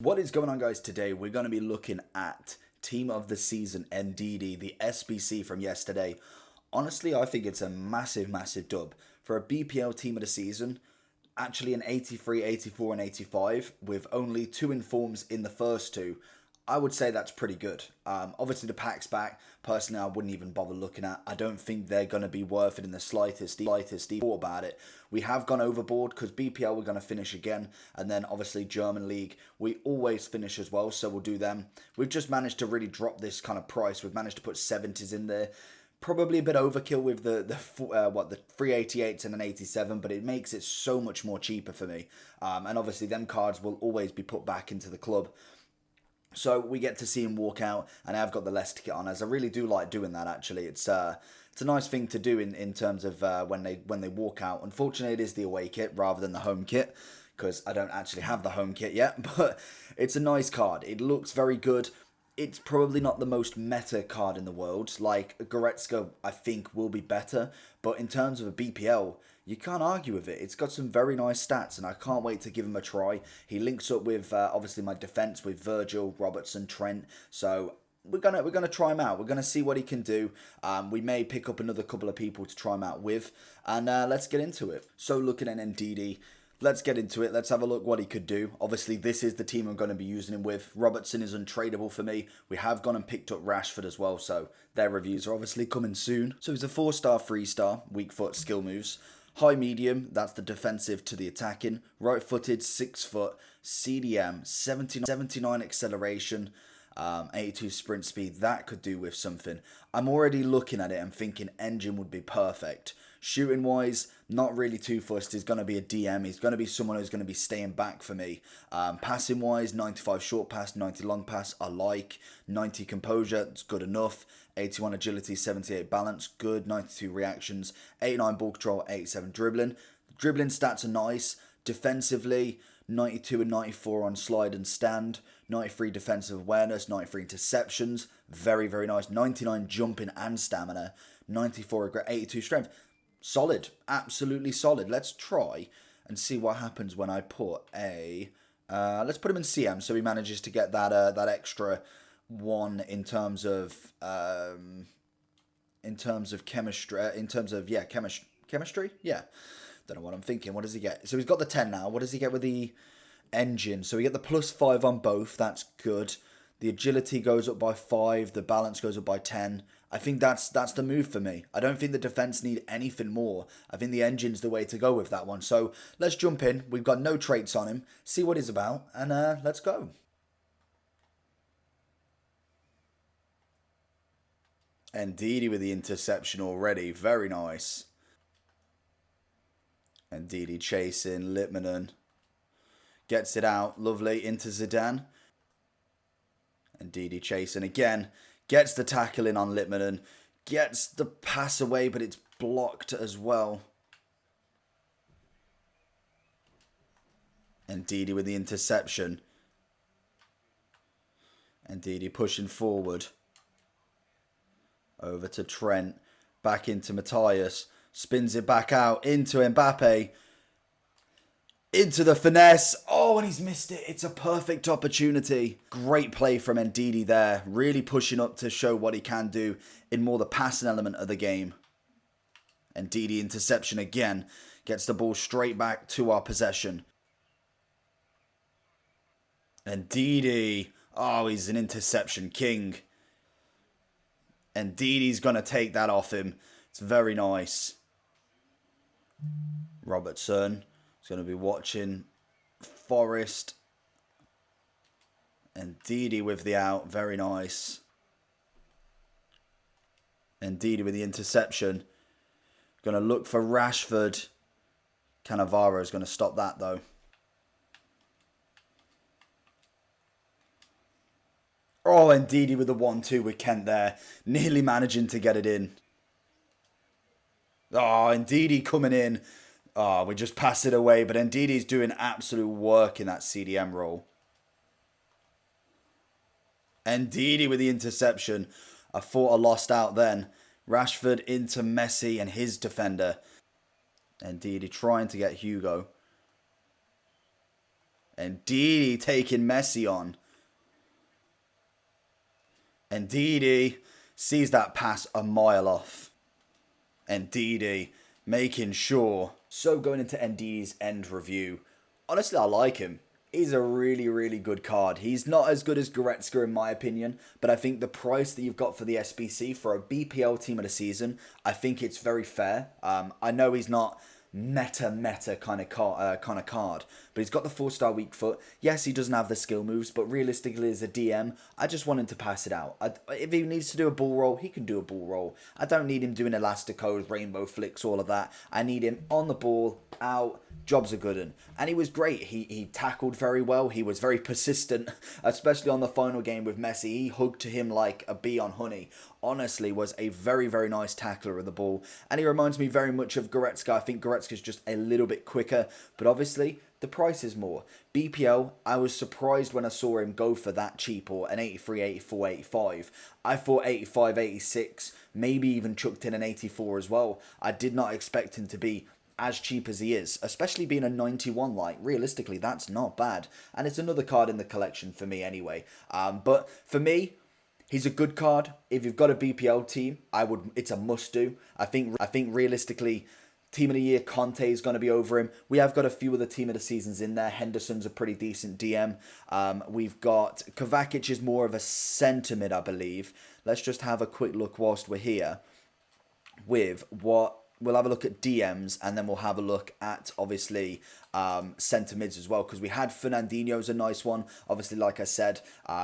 What is going on, guys? Today we're going to be looking at Team of the Season Ndidi, the SBC from yesterday. Honestly, I think it's a massive dub for a BPL Team of the Season. Actually an 83, 84 and 85 with only 2 informs in the first two. I would say that's pretty good. Obviously the pack's back. Personally, I wouldn't even bother looking at. I don't think they're going to be worth it in the slightest thought about it. We have gone overboard because BPL we're going to finish again. And then obviously German League, we always finish as well. So we'll do them. We've just managed to really drop this kind of price. We've managed to put 70s in there. Probably a bit overkill with the 388s and an 87, but it makes it so much more cheaper for me. And obviously them cards will always be put back into the club. So we get to see him walk out, and I've got the Leicester kit on, as I really do like doing that. Actually, it's a nice thing to do in terms of when they walk out. Unfortunately, it is the away kit rather than the home kit, because I don't actually have the home kit yet. But it's a nice card. It looks very good. It's probably not the most meta card in the world. Like Goretzka, I think will be better, but in terms of a BPL, you can't argue with it. It's got some very nice stats, and I can't wait to give him a try. He links up with obviously my defense with Virgil, Robertson, Trent. So we're gonna try him out. We're gonna see what he can do. We may pick up another couple of people to try him out with, and let's get into it. So looking at Ndidi. Let's get into it. Let's have a look what he could do. Obviously, this is the team I'm going to be using him with. Robertson is untradeable for me. We have gone and picked up Rashford as well, so their reviews are obviously coming soon. So he's a 4-star, 3-star, weak foot skill moves. High medium, that's the defensive to the attacking. Right footed, 6 foot, CDM, 79 acceleration, 82 sprint speed. That could do with something. I'm already looking at it and thinking engine would be perfect. Shooting wise, not really too fussed. He's going to be a DM. He's going to be someone who's going to be staying back for me. Passing wise, 95 short pass, 90 long pass, I like. 90 composure, it's good enough. 81 agility, 78 balance, good. 92 reactions, 89 ball control, 87 dribbling. Dribbling stats are nice. Defensively, 92 and 94 on slide and stand. 93 defensive awareness, 93 interceptions. Very nice. 99 jumping and stamina. 94 82 strength. Solid, absolutely solid. Let's try and see what happens when I put a. Let's put him in CM, so he manages to get that extra one in terms of chemistry. Chemistry. Yeah, don't know what I'm thinking. What does he get? So he's got the 10 now. What does he get with the engine? So we get the +5 on both. That's good. The agility goes up by 5. The balance goes up by 10. I think that's the move for me. I don't think the defense need anything more. I think the engine's the way to go with that one. So let's jump in. We've got no traits on him. See what he's about, and let's go. And Ndidi with the interception already. Very nice. And Ndidi chasing. Litmanen gets it out. Lovely. Into Zidane. And Ndidi chasing again. Gets the tackle in on Litmanen. Gets the pass away, but it's blocked as well. And Ndidi with the interception. And Ndidi pushing forward. Over to Trent. Back into Matthias. Spins it back out into Mbappe. Into the finesse. Oh, and he's missed it. It's a perfect opportunity. Great play from Ndidi there. Really pushing up to show what he can do in more the passing element of the game. Ndidi interception again. Gets the ball straight back to our possession. Ndidi. Oh, he's an interception king. Ndidi's going to take that off him. It's very nice. Robertson. Going to be watching Forest. And Ndidi with the out. Very nice. And Ndidi with the interception. Going to look for Rashford. Cannavaro is going to stop that though. Oh, and Ndidi with the 1-2 with Kent there. Nearly managing to get it in. Oh, and Ndidi coming in. Oh, we just passed it away, but Ndidi's doing absolute work in that CDM role. Ndidi with the interception. I thought I lost out then. Rashford into Messi and his defender. Ndidi trying to get Hugo. Ndidi taking Messi on. Ndidi sees that pass a mile off. Ndidi making sure. So going into Ndidi's end review, honestly, I like him. He's a really, really good card. He's not as good as Goretzka in my opinion, but I think the price that you've got for the SBC for a BPL team of the season, I think it's very fair. I know he's not meta kind of card, but he's got the 4-star weak foot. Yes, he doesn't have the skill moves, but realistically as a DM, I just want him to pass it out. If he needs to do a ball roll, he can do a ball roll. I don't need him doing elasticos, rainbow flicks, all of that. I need him on the ball, out, jobs are good. And he was great. He tackled very well. He was very persistent, especially on the final game with Messi. He hugged to him like a bee on honey. Honestly, was a very, very nice tackler of the ball. And he reminds me very much of Goretzka. I think Goretzka's just a little bit quicker, but obviously the price is more. BPL, I was surprised when I saw him go for that cheap, or an 83, 84, 85. I thought 85, 86, maybe even chucked in an 84 as well. I did not expect him to be as cheap as he is, especially being a 91. Like, realistically, that's not bad. And it's another card in the collection for me anyway. But for me, he's a good card. If you've got a BPL team, it's a must do. I think realistically, Team of the Year Conte is going to be over him. We have got a few of the Team of the Seasons in there. Henderson's a pretty decent DM. We've got Kovacic is more of a centre mid, I believe. Let's just have a quick look whilst we're here with what. We'll have a look at DMs, and then we'll have a look at, obviously, centre mids as well, because we had Fernandinho's a nice one. Obviously, like I said,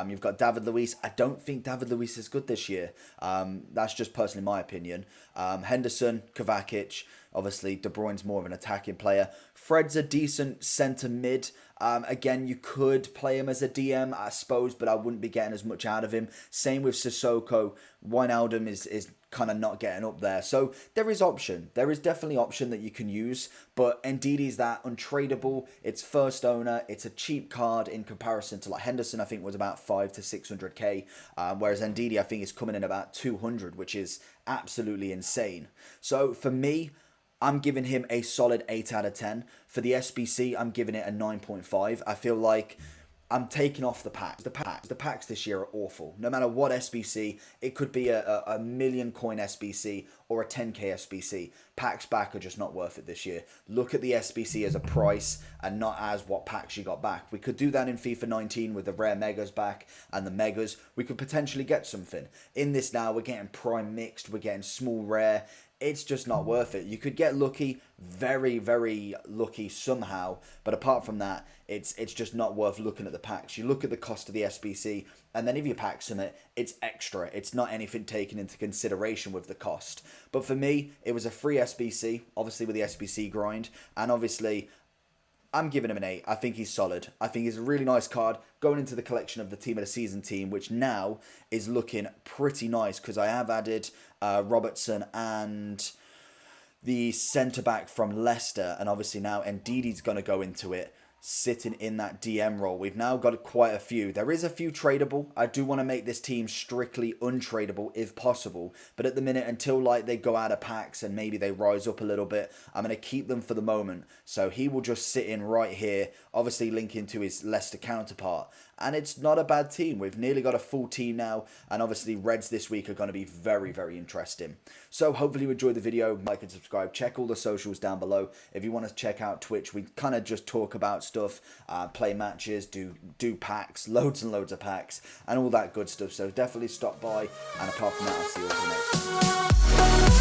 you've got David Luiz. I don't think David Luiz is good this year. That's just personally my opinion. Henderson, Kovacic, obviously, De Bruyne's more of an attacking player. Fred's a decent centre mid. Again, you could play him as a DM, I suppose, but I wouldn't be getting as much out of him. Same with Sissoko. Wijnaldum is kind of not getting up there. So there is option. There is definitely option that you can use, but Ndidi's that untradeable. It's first owner. It's a cheap card in comparison to like Henderson, I think was about 5 to 600k, whereas Ndidi I think is coming in about 200, which is absolutely insane. So for me, I'm giving him a solid 8 out of 10. For the SBC, I'm giving it a 9.5. I feel like I'm taking off the packs. The packs this year are awful. No matter what SBC, it could be a million coin SBC or a 10k SBC. Packs back are just not worth it this year. Look at the SBC as a price and not as what packs you got back. We could do that in FIFA 19 with the rare megas back and the megas. We could potentially get something. In this now, we're getting prime mixed. We're getting small rare. It's just not worth it. You could get lucky, very, very lucky somehow, but apart from that, it's just not worth looking at the packs. You look at the cost of the SBC, and then if you pack some it's extra. It's not anything taken into consideration with the cost. But for me, it was a free SBC, obviously with the SBC grind, and obviously I'm giving him an 8. I think he's solid. I think he's a really nice card going into the collection of the Team of the Season team, which now is looking pretty nice because I have added Robertson and the centre-back from Leicester, and obviously now Ndidi's going to go into it, sitting in that DM role. We've now got quite a few. There is a few tradable. I do want to make this team strictly untradeable if possible, but at the minute, until like they go out of packs and maybe they rise up a little bit, I'm going to keep them for the moment. So he will just sit in right here, obviously linking to his Leicester counterpart. And it's not a bad team. We've nearly got a full team now, and obviously Reds this week are going to be very, very interesting. So hopefully you enjoyed the video. Like and subscribe. Check all the socials down below. If you want to check out Twitch, we kind of just talk about stuff, play matches, do packs, loads and loads of packs, and all that good stuff. So definitely stop by, and apart from that, I'll see you all in the next one.